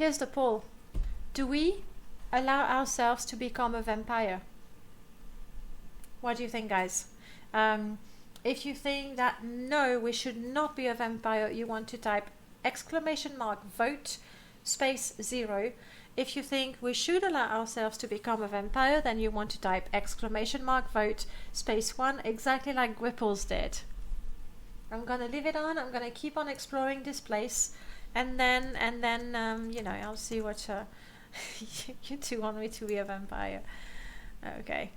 here's the poll. Do we allow ourselves to become a vampire? What do you think, guys? If you think that no, we should not be a vampire, you want to type !vote space 0. If you think we should allow ourselves to become a vampire, then you want to type !vote space 1, exactly like Gripples did. I'm gonna leave it on. I'm gonna keep on exploring this place, and then you know, I'll see what you two want me to be a vampire. Okay.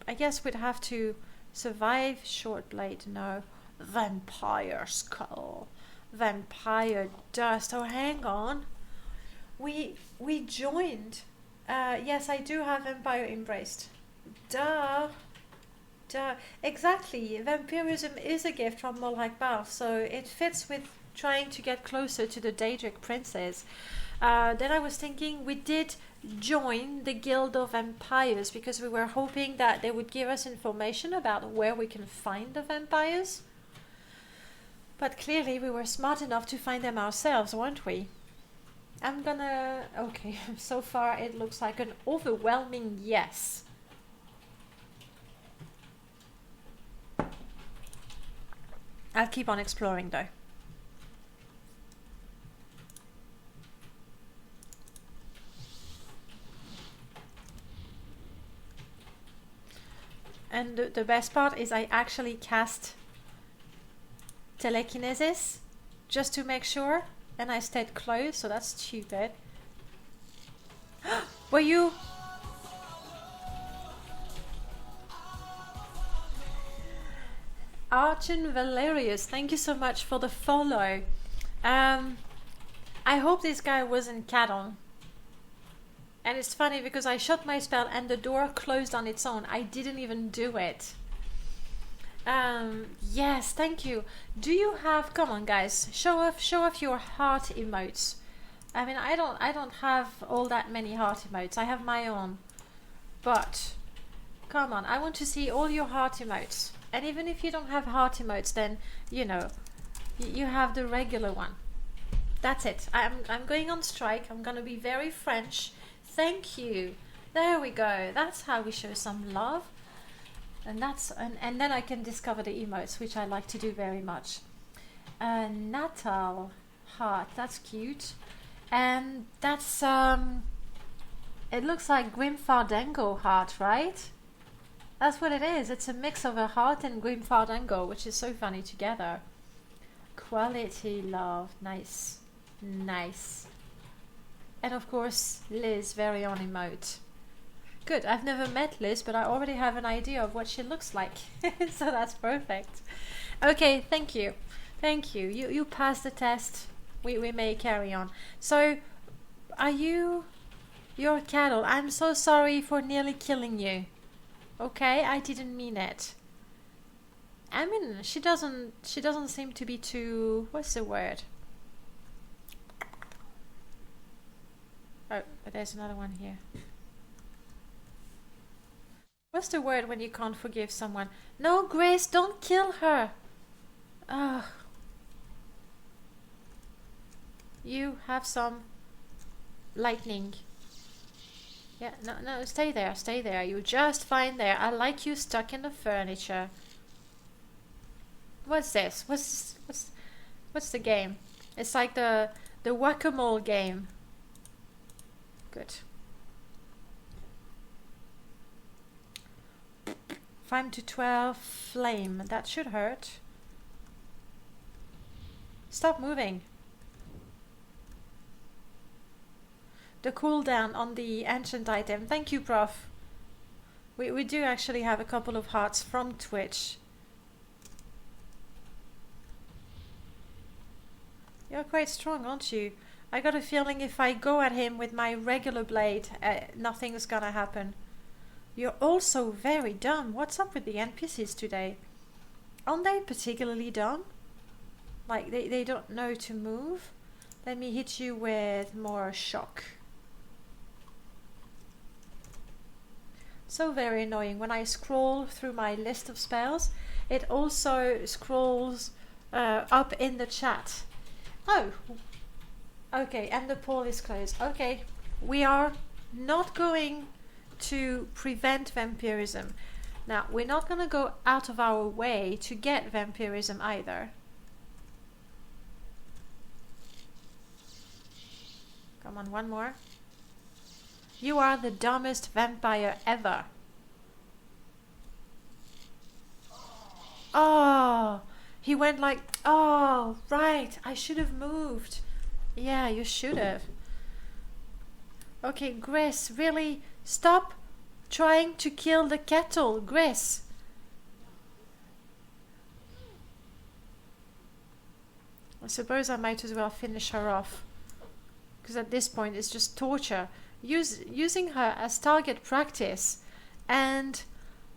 I guess we'd have to survive short blade. No, vampire skull, vampire dust. Oh, hang on. We joined. Yes, I do have vampire embraced. Duh. Exactly. Vampirism is a gift from Morag Tong, so it fits with trying to get closer to the Daedric princes. Then I was thinking we did join the Guild of Vampires because we were hoping that they would give us information about where we can find the vampires. But clearly we were smart enough to find them ourselves, weren't we? Okay, so far it looks like an overwhelming yes. I'll keep on exploring though. And the best part is I actually cast telekinesis just to make sure, and I stayed close, so that's stupid. Were you... Argonian Valerius, thank you so much for the follow. I hope this guy wasn't Cadon. And it's funny because I shot my spell and the door closed on its own. I didn't even do it. Yes, thank you. Do you have... Come on, guys. Show off your heart emotes. I mean, I don't have all that many heart emotes. I have my own. But, come on. I want to see all your heart emotes. And even if you don't have heart emotes, then, you know, you have the regular one. That's it. I'm going on strike. I'm going to be very French. Thank you. There we go. That's how we show some love. And that's and then I can discover the emotes, which I like to do very much. Natal heart. That's cute. And that's it looks like Grim Fandango heart, right? That's what it is. It's a mix of a heart and Grim Fandango, which is so funny together. Quality love. Nice. Nice. And of course, Liz, very on emote. Good, I've never met Liz, but I already have an idea of what she looks like. So that's perfect. Okay, thank you. Thank you. You passed the test. We may carry on. So, are you... You're cattle. I'm so sorry for nearly killing you. Okay, I didn't mean it. I mean, she doesn't seem to be too... What's the word? Oh, but there's another one here. What's the word when you can't forgive someone? No, Grace, don't kill her. Ugh. You have some lightning. Yeah, no, stay there, stay there. You're just fine there. I like you stuck in the furniture. What's this? What's the game? It's like the whack-a-mole game. Good. 5 to 12 flame. That should hurt. Stop moving. The cooldown on the ancient item. Thank you, Prof. We do actually have a couple of hearts from Twitch. You're quite strong, aren't you? I got a feeling if I go at him with my regular blade, nothing's gonna happen. You're also very dumb. What's up with the NPCs today? Aren't they particularly dumb? Like, they don't know to move? Let me hit you with more shock. So very annoying. When I scroll through my list of spells, it also scrolls up in the chat. Oh, Okay, and the poll is closed. Okay, we are not going to prevent vampirism. Now, we're not going to go out of our way to get vampirism either. Come on, one more. You are the dumbest vampire ever. Oh, he went like, oh, right, I should have moved. Yeah, you should have. Okay, Grace, really, stop trying to kill the kettle, Grace. I suppose I might as well finish her off. Because at this point it's just torture. Using her as target practice and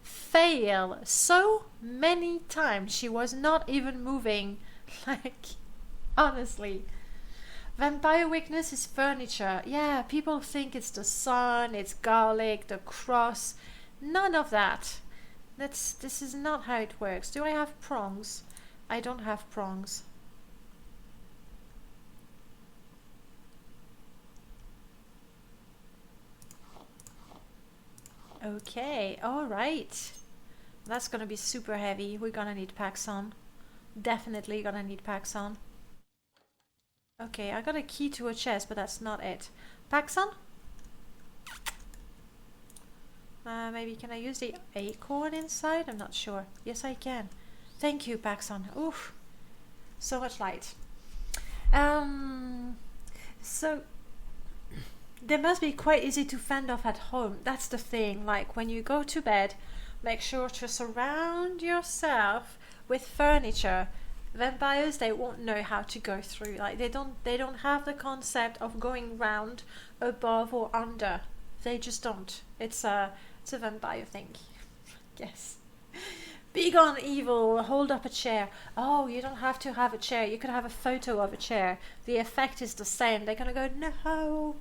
fail so many times. She was not even moving. Like, honestly. Vampire weakness is furniture. Yeah, people think it's the sun, it's garlic, the cross. None of that. This is not how it works. Do I have prongs? I don't have prongs. Okay, alright. That's gonna be super heavy. We're gonna need packs on. Definitely gonna need packs on. Okay, I got a key to a chest, but that's not it. Paxon? Maybe can I use the acorn inside? I'm not sure. Yes, I can. Thank you, Paxon. Oof. So much light. So they must be quite easy to fend off at home. That's the thing. Like when you go to bed, make sure to surround yourself with furniture. Vampires, they won't know how to go through. Like they don't have the concept of going round, above or under. They just don't. It's a vampire thing. Yes. Be gone, evil. Hold up a chair. Oh, you don't have to have a chair. You could have a photo of a chair. The effect is the same. They're gonna go, no,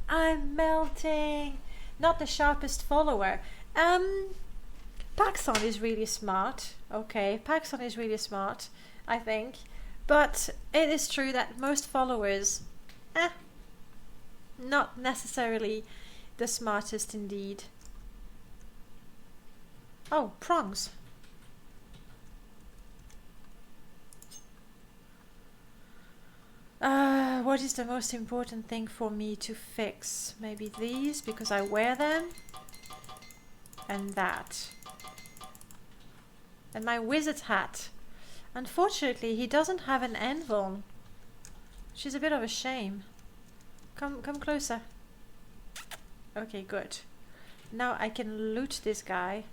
I'm melting. Not the sharpest follower. Paxson is really smart. Okay, Paxson is really smart, I think. But it is true that most followers, not necessarily the smartest indeed. Oh, prongs. What is the most important thing for me to fix? Maybe these, because I wear them. And that. And my wizard's hat. Unfortunately, he doesn't have an anvil, which is a bit of a shame. Come closer. Okay, good. Now I can loot this guy.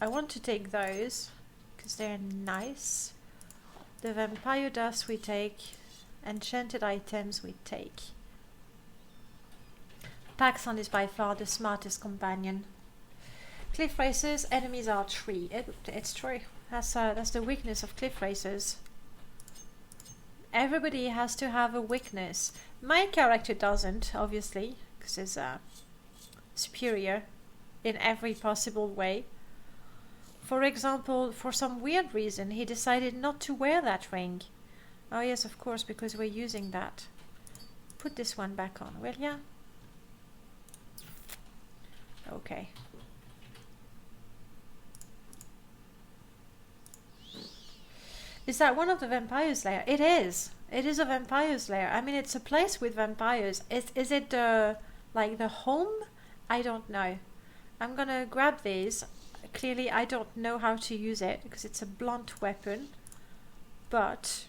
I want to take those, because they're nice. The vampire dust we take. Enchanted items we take. Paxson is by far the smartest companion. Cliff racers, enemies are tree. It's true. That's the weakness of cliff racers. Everybody has to have a weakness. My character doesn't, obviously, because he's superior in every possible way. For example, for some weird reason, he decided not to wear that ring. Oh yes, of course, because we're using that. Put this one back on, will ya? Okay. Is that one of the vampire's lair? It is. It is a vampire's lair. I mean, it's a place with vampires. Is it like the home? I don't know. I'm gonna grab these. Clearly, I don't know how to use it because it's a blunt weapon. But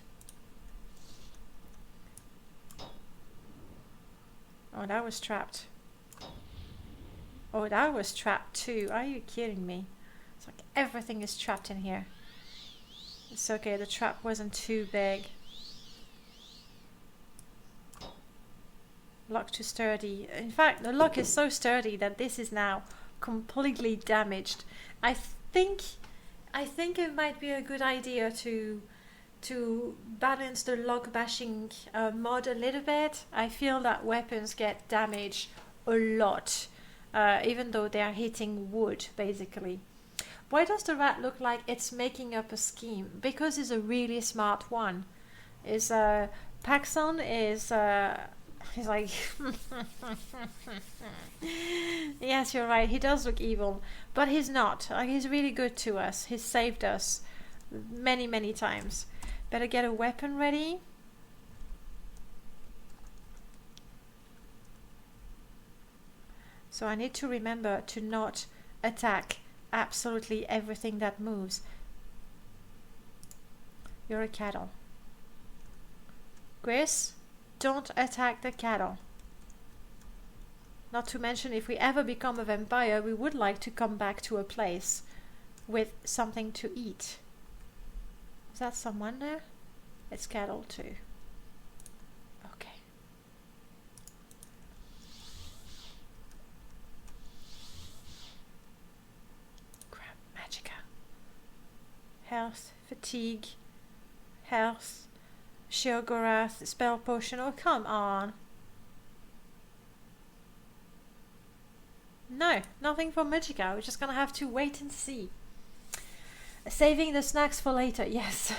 oh, that was trapped. Oh, that was trapped too. Are you kidding me? It's like everything is trapped in here. It's okay, the trap wasn't too big. Lock too sturdy. In fact, the lock is so sturdy that this is now completely damaged. I think it might be a good idea to balance the lock bashing mod a little bit. I feel that weapons get damaged a lot, even though they are hitting wood, basically. Why does the rat look like it's making up a scheme? Because it's a really smart one. Is Paxson is he's like yes, you're right, he does look evil, but he's not. He's really good to us. He's saved us many times. Better get a weapon ready. So I need to remember to not attack absolutely everything that moves. You're a cattle. Gris, don't attack the cattle. Not to mention, if we ever become a vampire, we would like to come back to a place with something to eat. Is that someone there? It's cattle too. Okay. Grab magicka. Health, fatigue, health, Sheogorath, spell potion. Oh, come on. No, nothing for magicka. We're just gonna have to wait and see. Saving the snacks for later. Yes.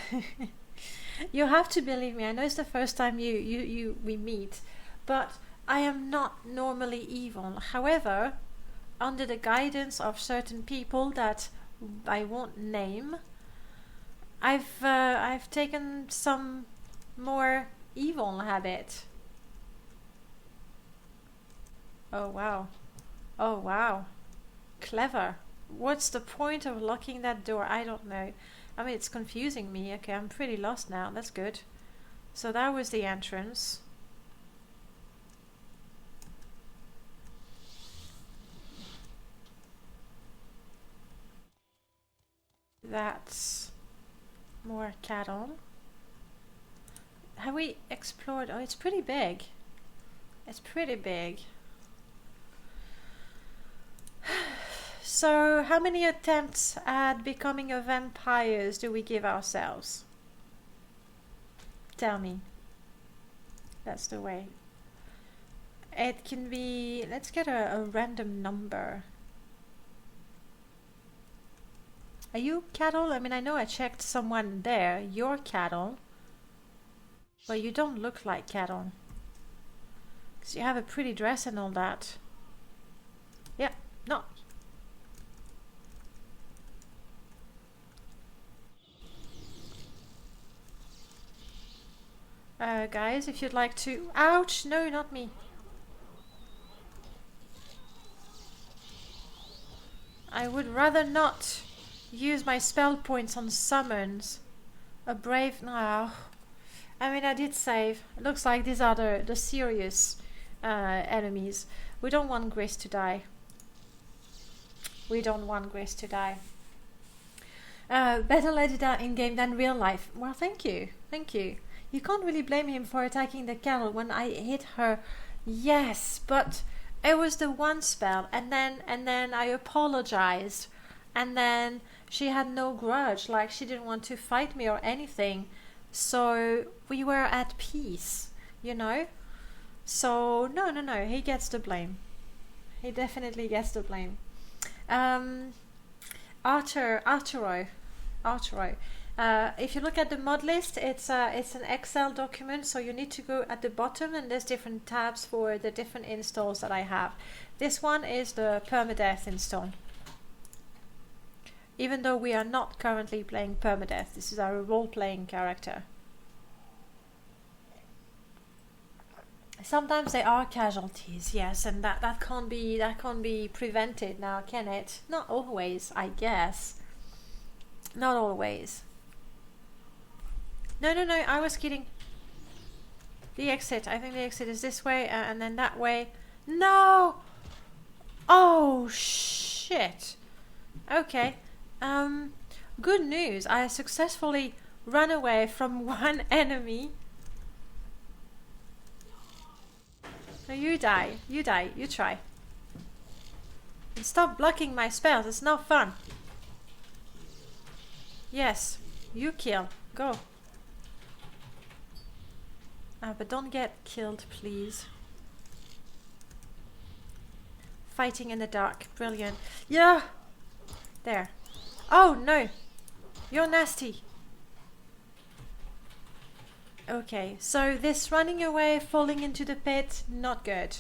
You have to believe me. I know it's the first time we meet, but I am not normally evil. However, under the guidance of certain people that I won't name, I've taken some more evil habit. Oh wow. Oh wow. Clever. What's the point of locking that door? I don't know. I mean, it's confusing me. Okay, I'm pretty lost now. That's good. So that was the entrance. That's more cattle. Have we explored? Oh, it's pretty big. It's pretty big. So, how many attempts at becoming a vampires do we give ourselves? Tell me. That's the way. It can be... Let's get a random number. Are you cattle? I mean, I know I checked someone there. You're cattle. But you don't look like cattle. Because you have a pretty dress and all that. Yeah, no. Guys, if you'd like to... Ouch! No, not me. I would rather not use my spell points on summons. A brave... No. I mean, I did save. It looks like these are the serious enemies. We don't want Gris to die. We don't want Gris to die. Better let it out in game than real life. Well, thank you. Thank you. You can't really blame him for attacking the cattle when I hit her. Yes, but it was the one spell, and then I apologized, and then she had no grudge, like she didn't want to fight me or anything. So we were at peace, you know? So no, he gets the blame. He definitely gets the blame. Arturo. If you look at the mod list, it's an Excel document, so you need to go at the bottom and there's different tabs for the different installs that I have. This one is the permadeath install. Even though we are not currently playing permadeath, this is our role-playing character. Sometimes there are casualties, yes, and that can't be prevented now, can it? Not always, I guess. Not always. No, I was kidding. The exit. I think the exit is this way and then that way. No! Oh, shit. Okay. Good news. I successfully ran away from one enemy. No, you die. You die. You try. And stop blocking my spells. It's not fun. Yes. You kill. Go. But don't get killed, please. Fighting in the dark. Brilliant. Yeah! There. Oh, no! You're nasty. Okay, so this running away, falling into the pit, not good.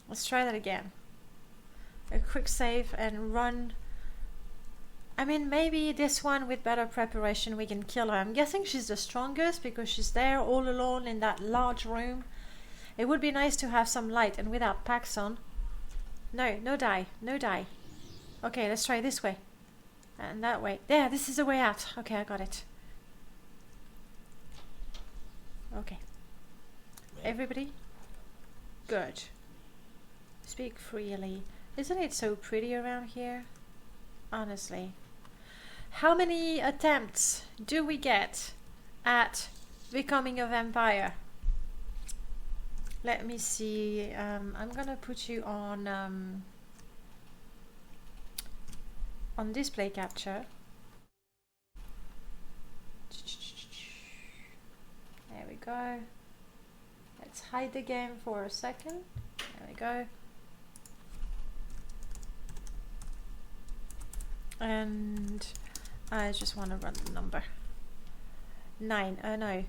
Let's try that again. A quick save and run. I mean, maybe this one with better preparation we can kill her. I'm guessing she's the strongest because she's there all alone in that large room. It would be nice to have some light, and without packs on. No, no die, no die. Okay, let's try this way. And that way. There, this is the way out. Okay, I got it. Okay. Everybody? Good. Speak freely. Isn't it so pretty around here? Honestly. How many attempts do we get at becoming a vampire? Let me see. I'm gonna put you on display capture. There we go. Let's hide the game for a second. There we go. And I just want to run the number. 9. Oh no.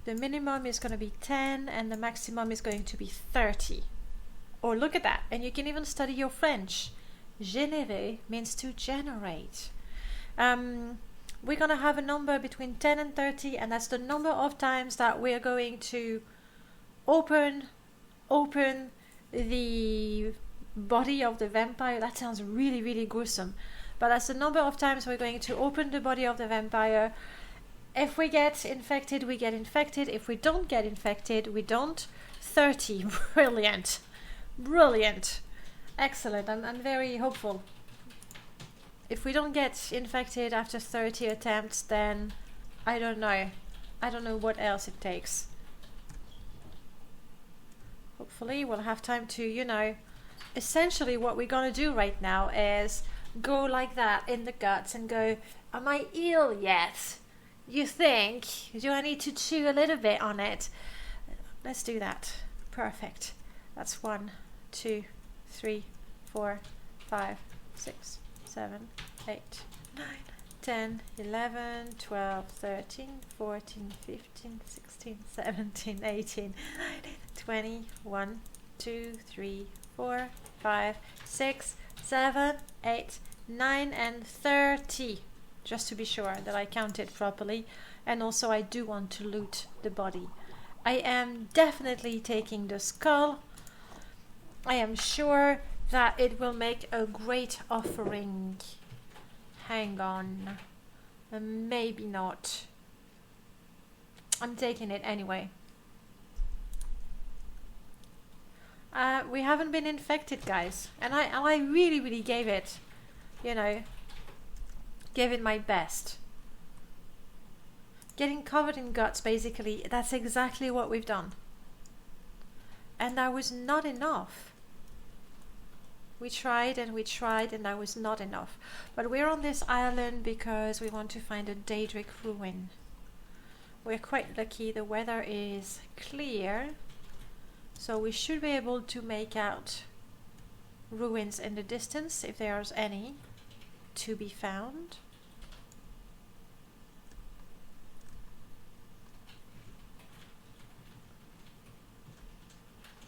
The minimum is going to be 10 and the maximum is going to be 30. Oh, look at that. And you can even study your French. Générer means to generate. We're going to have a number between 10 and 30, and that's the number of times that we're going to open the body of the vampire. That sounds really, really gruesome. But that's the number of times we're going to open the body of the vampire. If we get infected, we get infected. If we don't get infected, we don't. 30. Brilliant. Brilliant. Excellent. I'm very hopeful. If we don't get infected after 30 attempts, then I don't know. I don't know what else it takes. Hopefully we'll have time to, you know, essentially what we're gonna do right now is go like that in the guts and go, am I ill yet? You think? Do I need to chew a little bit on it? Let's do that. Perfect. That's 1, 2, 3, 4, 5, 6, 7, 8, 9, 10, 11, 12, 13, 14, 15, 16, 17, 18, 19, 20, 1, 2, 3, 4, 5, 6, 7, 8, 9, and 30. Just to be sure that I counted properly. And also I do want to loot the body. I am definitely taking the skull. I am sure that it will make a great offering. Hang on. Maybe not. I'm taking it anyway. We haven't been infected, guys. And I really, really gave it, you know, gave it my best. Getting covered in guts, basically, that's exactly what we've done. And that was not enough. We tried and we tried and that was not enough. But we're on this island because we want to find a Daedric ruin. We're quite lucky, the weather is clear. So we should be able to make out ruins in the distance, if there's any to be found.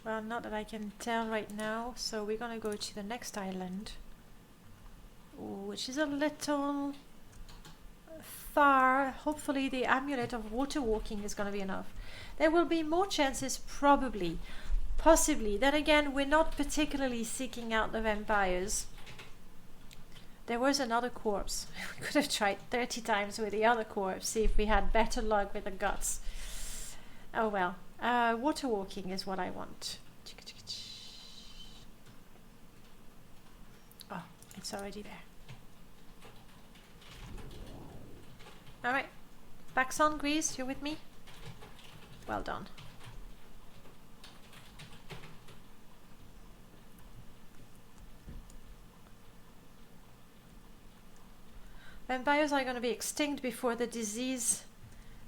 Well, not that I can tell right now, so we're gonna go to the next island, which is a little far. Hopefully the amulet of water walking is gonna be enough. There will be more chances, probably, possibly. Then again, we're not particularly seeking out the vampires. There was another corpse. We could have tried 30 times with the other corpse, see if we had better luck with the guts. Oh well. Water walking is what I want. Oh, it's already there. Alright. Backs on, Grease, you're with me? Well done. Vampires are going to be extinct before the disease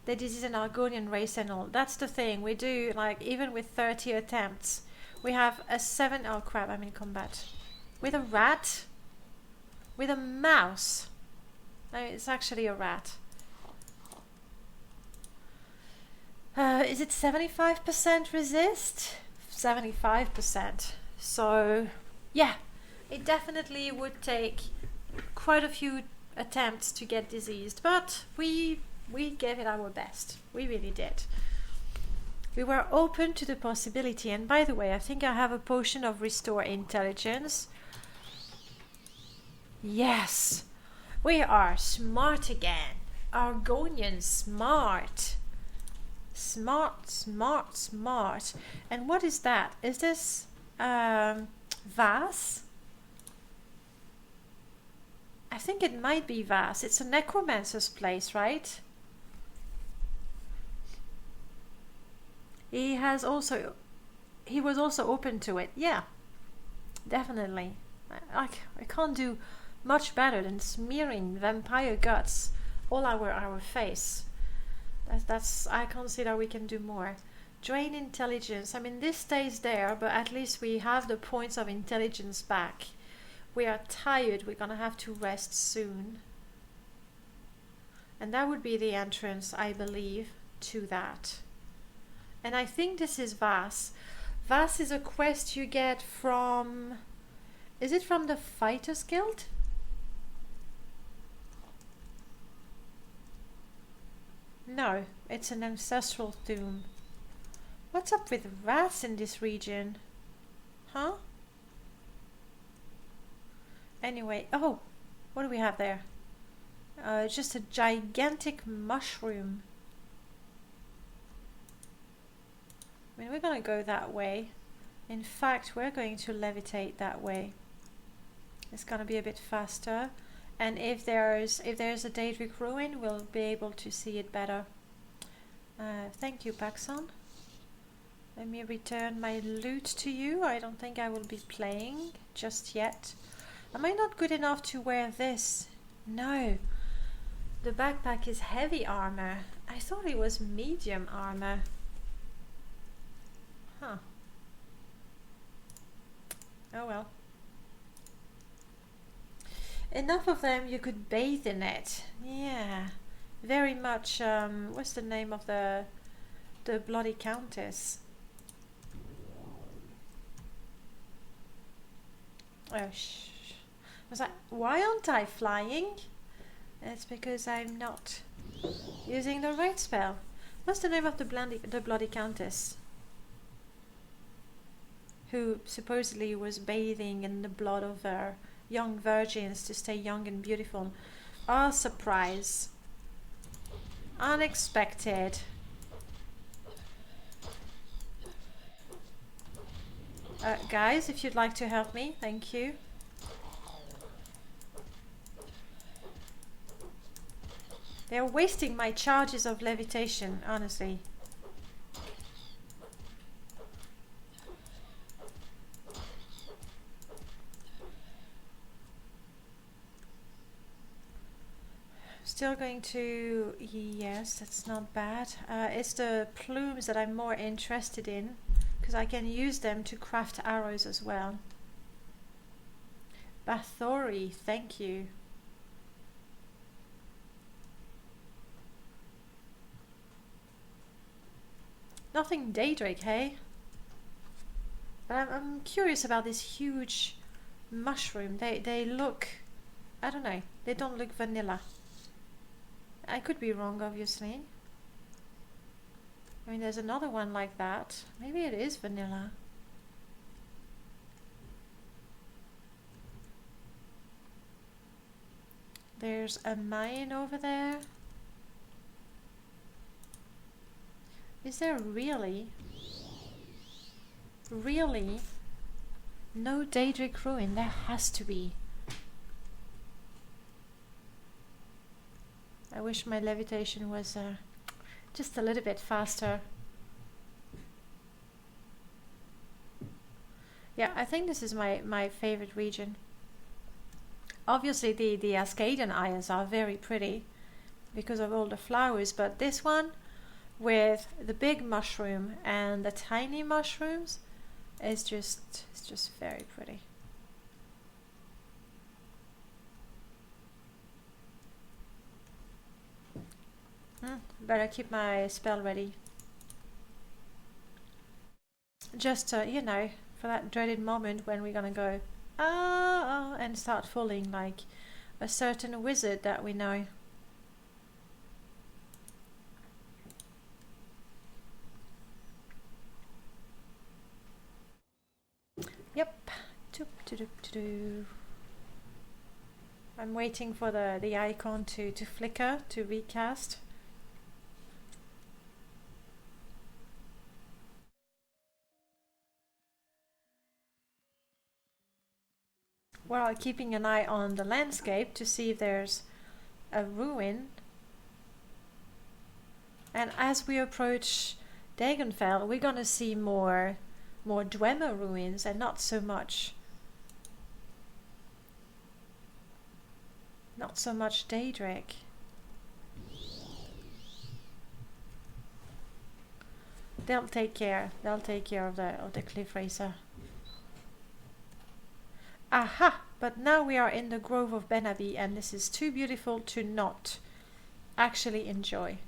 an Argonian race and all. That's the thing. We do, like, even with 30 attempts, we have a 7... Oh crap, I'm in combat. With a rat? With a mouse? No, it's actually a rat. Is it 75% resist? 75%. So, yeah, it definitely would take quite a few attempts to get diseased, but we gave it our best. We really did. We were open to the possibility, and by the way, I think I have a potion of Restore Intelligence. Yes, we are smart again. Argonian smart. Smart, smart, smart. And what is that? Is this Vas? I think it might be Vas. It's a necromancer's place, right? He was also open to it. Yeah, definitely. I can't do much better than smearing vampire guts all over our face. That's I consider we can do more. Drain intelligence. I mean, this stays there, but at least we have the points of intelligence back. We are tired. We're gonna have to rest soon. And that would be the entrance, I believe, to that. And I think this is Vas. Vas is a quest you get from... Is it from the Fighters Guild? No, it's an ancestral tomb. What's up with rats in this region? Huh? Anyway, oh, what do we have there? Just a gigantic mushroom. I mean, we're gonna go that way. In fact, we're going to levitate that way. It's gonna be a bit faster. And if there's a Daedric ruin, we'll be able to see it better. Thank you, Paxson. Let me return my loot to you. I don't think I will be playing just yet. Am I not good enough to wear this? No. The backpack is heavy armor. I thought it was medium armor. Huh. Oh well. Enough of them, you could bathe in it. Yeah. Very much, what's the name of the bloody countess? Oh, I was like, why aren't I flying? It's because I'm not using the right spell. What's the name of the bloody countess? Who supposedly was bathing in the blood of her young virgins to stay young and beautiful. Ah, surprise. Unexpected. Guys, if you'd like to help me, thank you. They're wasting my charges of levitation, honestly. Still going to... Yes, that's not bad. It's the plumes that I'm more interested in, because I can use them to craft arrows as well. Bathory, thank you. Nothing Daedric, hey? But I'm curious about this huge mushroom. They look... I don't know. They don't look vanilla. I could be wrong, obviously. I mean, there's another one like that. Maybe it is vanilla. There's a mine over there. Is there really no Daedric ruin? There has to be. I wish my levitation was just a little bit faster. Yeah, I think this is my favorite region. Obviously the Ascadian Isles are very pretty because of all the flowers, but this one with the big mushroom and the tiny mushrooms is just very pretty. Better keep my spell ready. just you know, for that dreaded moment when we're gonna go ah and start falling like a certain wizard that we know. Yep. I'm waiting for the icon to flicker, to recast. Well, keeping an eye on the landscape to see if there's a ruin. And as we approach Dagonfell, we're gonna see more Dwemer ruins and not so much Daedric. They'll take care of the cliff racer. Aha! But now we are in the Grove of Benabi, and this is too beautiful to not actually enjoy.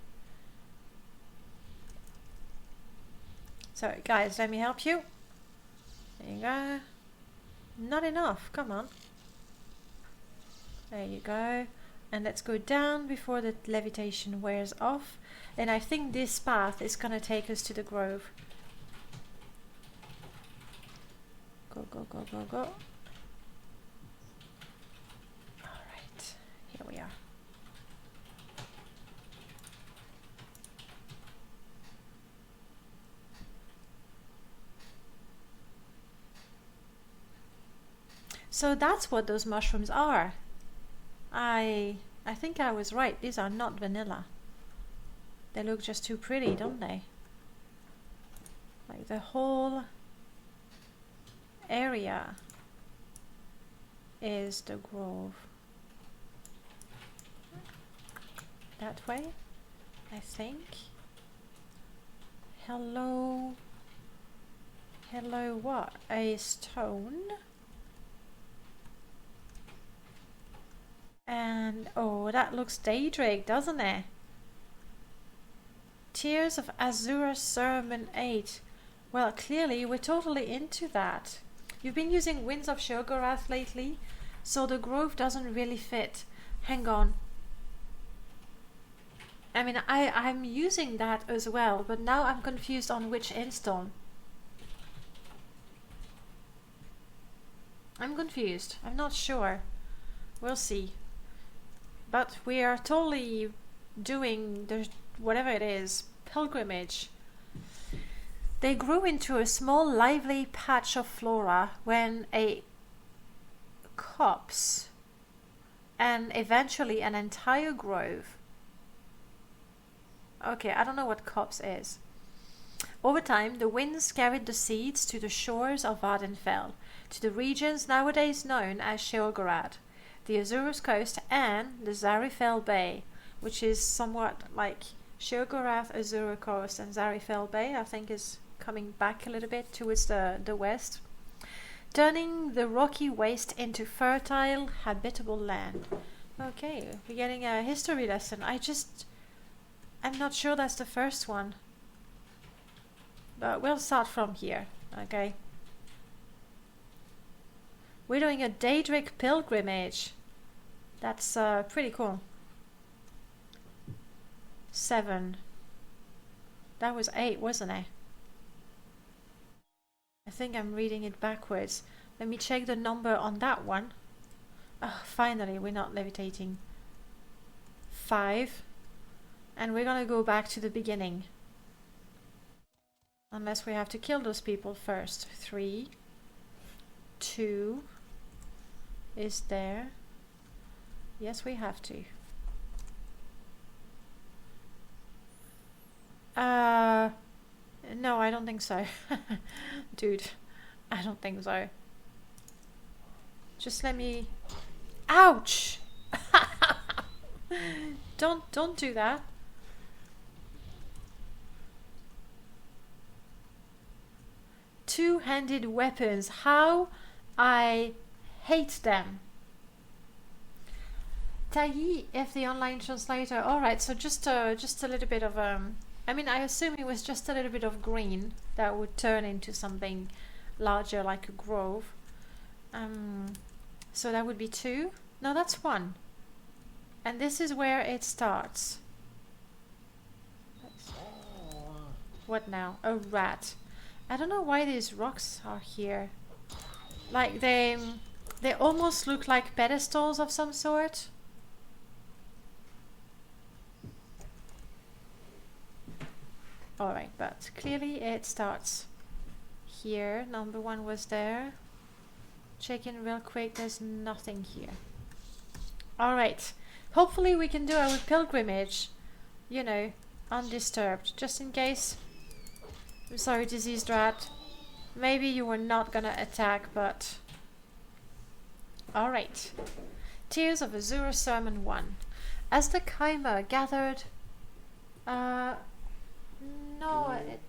So guys, let me help you. There you go. Not enough, come on. There you go. And let's go down before the levitation wears off. And I think this path is gonna take us to the grove. Go, go, go, go, go. Alright, here we are. So that's what those mushrooms are. I think I was right. These are not vanilla. They look just too pretty, don't they? Like the whole area is the grove. That way, I think. Hello. Hello, what? A stone? And oh, that looks Daedric, doesn't it? Tears of Azura Sermon 8. Well, clearly we're totally into that. You've been using Winds of Sheogorath lately, so the grove doesn't really fit. Hang on. I mean, I'm using that as well, but now I'm confused on which install. I'm confused. I'm not sure. We'll see. But we are totally doing the whatever it is, pilgrimage. They grew into a small lively patch of flora when a copse and eventually an entire grove. Okay, I don't know what copse is. Over time, the winds carried the seeds to the shores of Vardenfell, to the regions nowadays known as Sheogorath, the Azurus Coast and the Zarifel Bay, which is somewhat like Sheogorath, Azura Coast and Zarifel Bay, I think is coming back a little bit towards the west, turning the rocky waste into fertile, habitable land. Okay, we're getting a history lesson. I'm not sure that's the first one. But we'll start from here, okay? We're doing a Daedric pilgrimage. That's pretty cool. 7. That was 8, wasn't it? I think I'm reading it backwards. Let me check the number on that one. Oh, finally, we're not levitating. 5. And we're gonna go back to the beginning. Unless we have to kill those people first. 3. 2 is there. Yes, we have to. No, I don't think so. Dude, I don't think so. Just let me... Ouch! Don't do that. Two-handed weapons. How I hate them. Tayi, if the online translator. Alright, so just a little bit of I mean, I assume it was just a little bit of green that would turn into something larger like a grove. So that would be 2. No, that's 1. And this is where it starts. What now? A rat. I don't know why these rocks are here. Like they almost look like pedestals of some sort. Alright, but clearly it starts here. Number 1 was there. Check in real quick, there's nothing here. Alright, hopefully we can do our pilgrimage, you know, undisturbed, just in case. I'm sorry, diseased rat. Maybe you were not gonna attack, but... Alright. Tears of Azure Sermon 1. As the Chimera gathered... No,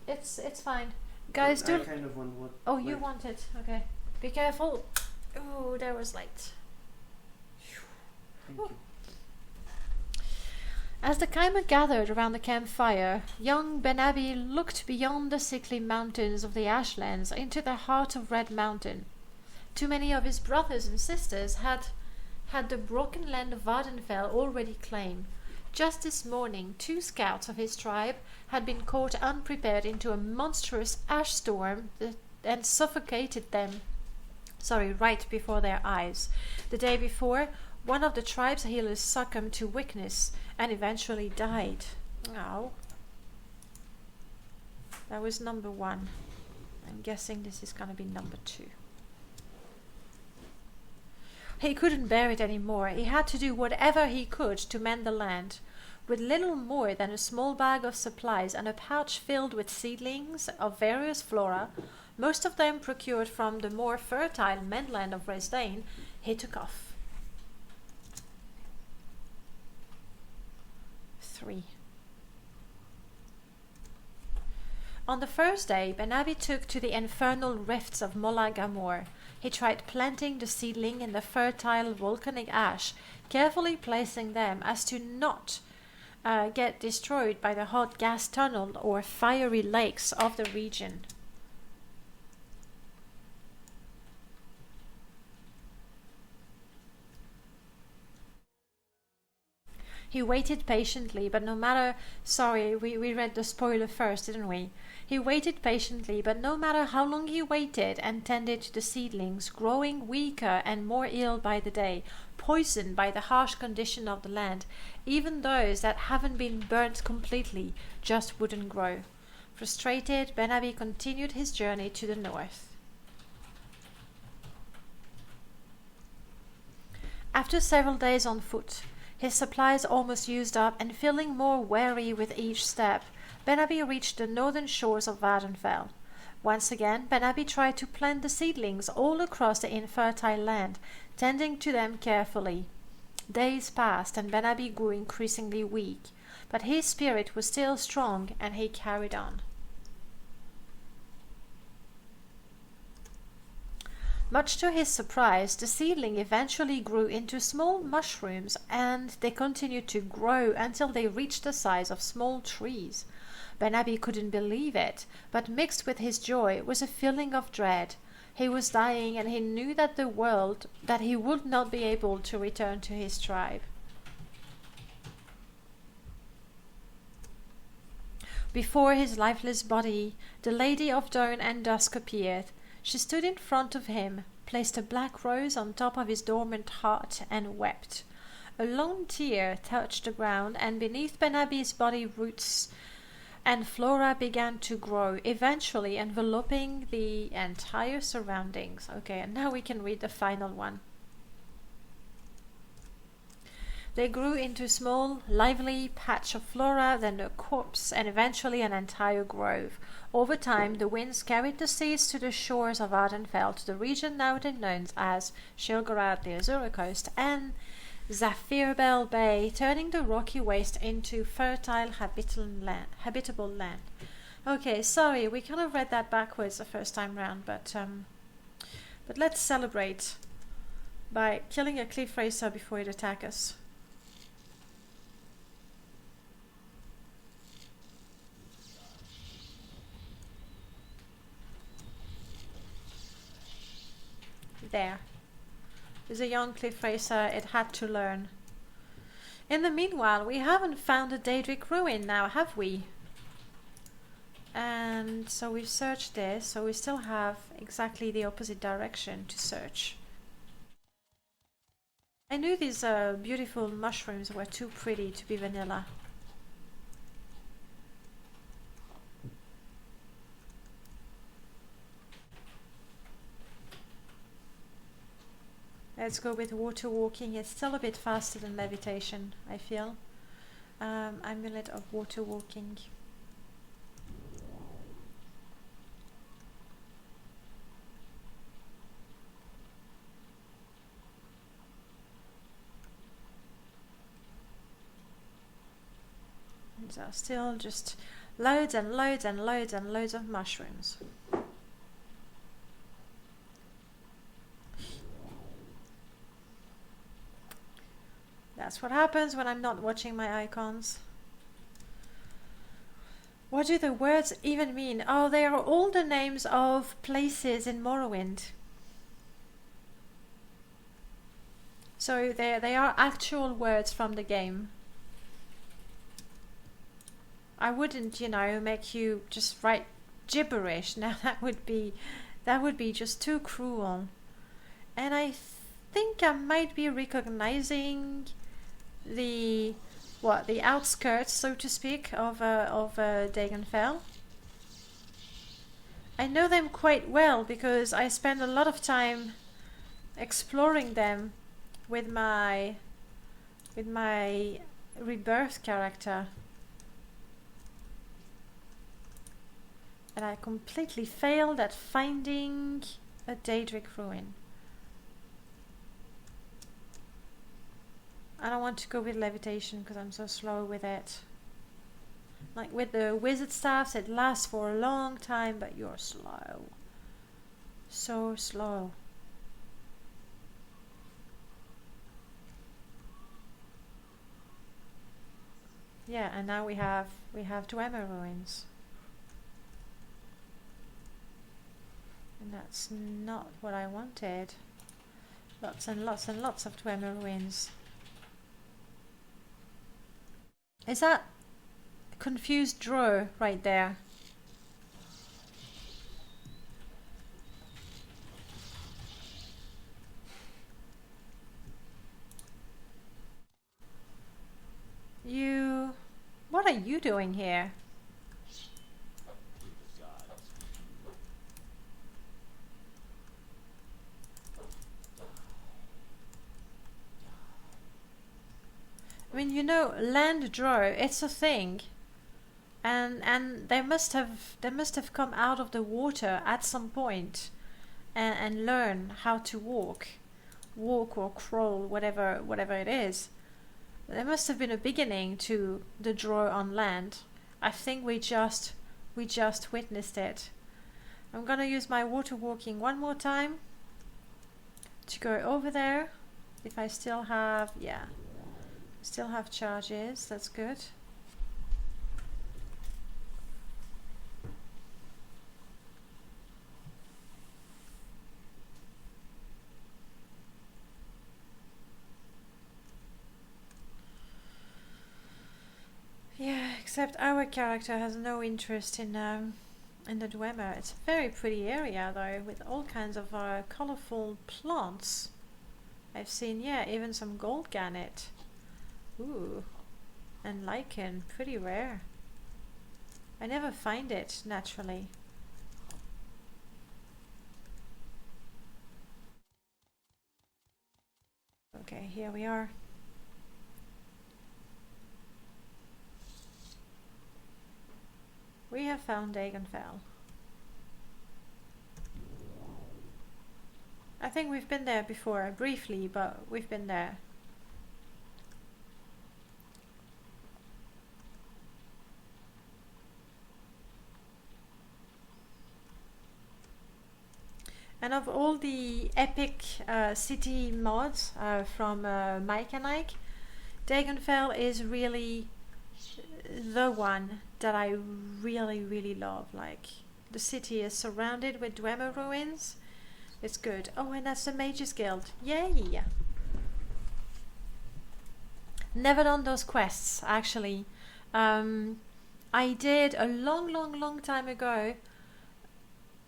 it's fine. Guys, do... I kind of want what... Oh, you want it? Okay. Be careful. Oh, there was light. Thank you. As the Chimera gathered around the campfire, young Benabi looked beyond the sickly mountains of the Ashlands into the heart of Red Mountain. Too many of his brothers and sisters had the broken land of Vardenfell already claimed. Just this morning, 2 scouts of his tribe had been caught unprepared into a monstrous ash storm and suffocated them. Right before their eyes. The day before, one of the tribe's healers succumbed to weakness and eventually died. Oh. That was number 1. I'm guessing this is gonna be number 2. He couldn't bear it anymore. He had to do whatever he could to mend the land. With little more than a small bag of supplies and a pouch filled with seedlings of various flora, most of them procured from the more fertile mainland of Resdain, he took off. 3. On the first day, Benabi took to the infernal rifts of Molag Amor. He tried planting the seedling in the fertile volcanic ash, carefully placing them as to not get destroyed by the hot gas tunnel or fiery lakes of the region. He waited patiently, but no matter... Sorry, we read the spoiler first, didn't we? He waited patiently, but no matter how long he waited and tended to the seedlings, growing weaker and more ill by the day, poisoned by the harsh condition of the land, even those that haven't been burnt completely just wouldn't grow. Frustrated, Benabi continued his journey to the north. After several days on foot, his supplies almost used up and feeling more weary with each step, Benabi reached the northern shores of Vardenfell. Once again, Benabi tried to plant the seedlings all across the infertile land, tending to them carefully. Days passed and Benabi grew increasingly weak, but his spirit was still strong and he carried on. Much to his surprise, the seedling eventually grew into small mushrooms, and they continued to grow until they reached the size of small trees. Benabi couldn't believe it, but mixed with his joy was a feeling of dread. He was dying, and he knew that he would not be able to return to his tribe. Before his lifeless body, the Lady of Dawn and Dusk appeared. She stood in front of him, placed a black rose on top of his dormant heart, and wept. A long tear touched the ground, and beneath Benabi's body roots and flora began to grow, eventually enveloping the entire surroundings. Okay, and now we can read the final one. They grew into a small, lively patch of flora, then a copse, and eventually an entire grove. Over time, the winds carried the seeds to the shores of Vardenfell, to the region now known as Shilgorad, the Azura Coast, and Zephyrbell Bay, turning the rocky waste into fertile, habitable land. Okay, sorry, we kind of read that backwards the first time round, but let's celebrate by killing a cliff racer before it attacks us. there. It's a young cliff racer, it had to learn. In the meanwhile, we haven't found a Daedric ruin now, have we? And so we've searched this, so we still have exactly the opposite direction to search. I knew these beautiful mushrooms were too pretty to be vanilla. Let's go with water walking. It's still a bit faster than levitation, I feel. Amulet of water walking. And there are still just loads and loads and loads and loads of mushrooms. That's what happens when I'm not watching my icons. What do the words even mean? Oh, they are all the names of places in Morrowind. So they are actual words from the game. I wouldn't, you know, make you just write gibberish. Now that would be just too cruel. And I think I might be recognizing the outskirts, so to speak, of Dagenfell. I know them quite well because I spend a lot of time exploring them with my rebirth character. And I completely failed at finding a Daedric ruin. I don't want to go with levitation because I'm so slow with it. Like with the wizard staffs, it lasts for a long time, but you're slow. So slow. Yeah, and now we have Dwemer ruins. And that's not what I wanted. Lots and lots and lots of Dwemer ruins. Is that confused drow right there? What are you doing here? I mean, you know, land drow, it's a thing. And they must have come out of the water at some point and learn how to walk or crawl, whatever it is. There must have been a beginning to the drow on land. I think we just witnessed it. I'm gonna use my water walking one more time to go over there. If I still have, yeah, still have charges, that's good. Yeah, except our character has no interest in the Dwemer. It's a very pretty area though, with all kinds of colorful plants. I've seen, yeah, even some gold garnet. Ooh, and lichen, pretty rare. I never find it naturally. Okay, here we are. We have found Dagenfell. I think we've been there before, briefly, but we've been there. And of all the epic city mods from Mike and Ike, Dagenfell is really the one that I really love. Like, the city is surrounded with Dwemer ruins, It's good. Oh, and that's the Mages Guild. Yay! Never done those quests, actually. I did a long time ago.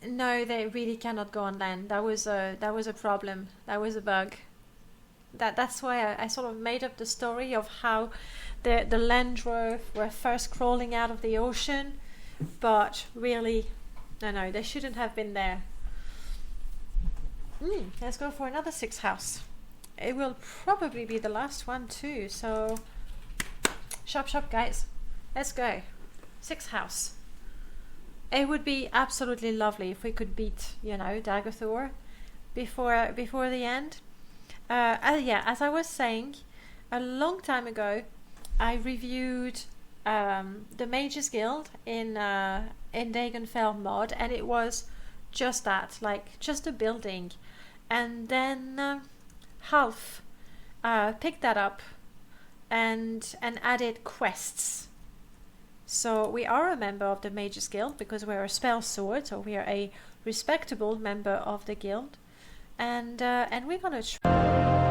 No, they really cannot go on land. That was a problem. That was a bug. That's why I sort of made up the story of how the land dwarf were first crawling out of the ocean, but really, no, they shouldn't have been there. Let's go for another 6th house. It will probably be the last one too, so shop guys, let's go. 6th house. It would be absolutely lovely if we could beat, Daggerthor before the end. Yeah, as I was saying, a long time ago, I reviewed the Mages Guild in Dagonfell mod, and it was just that, like just a building, and then Half picked that up and added quests. So we are a member of the Mages Guild because we're a Spellsword, so we are a respectable member of the guild, and we're gonna try.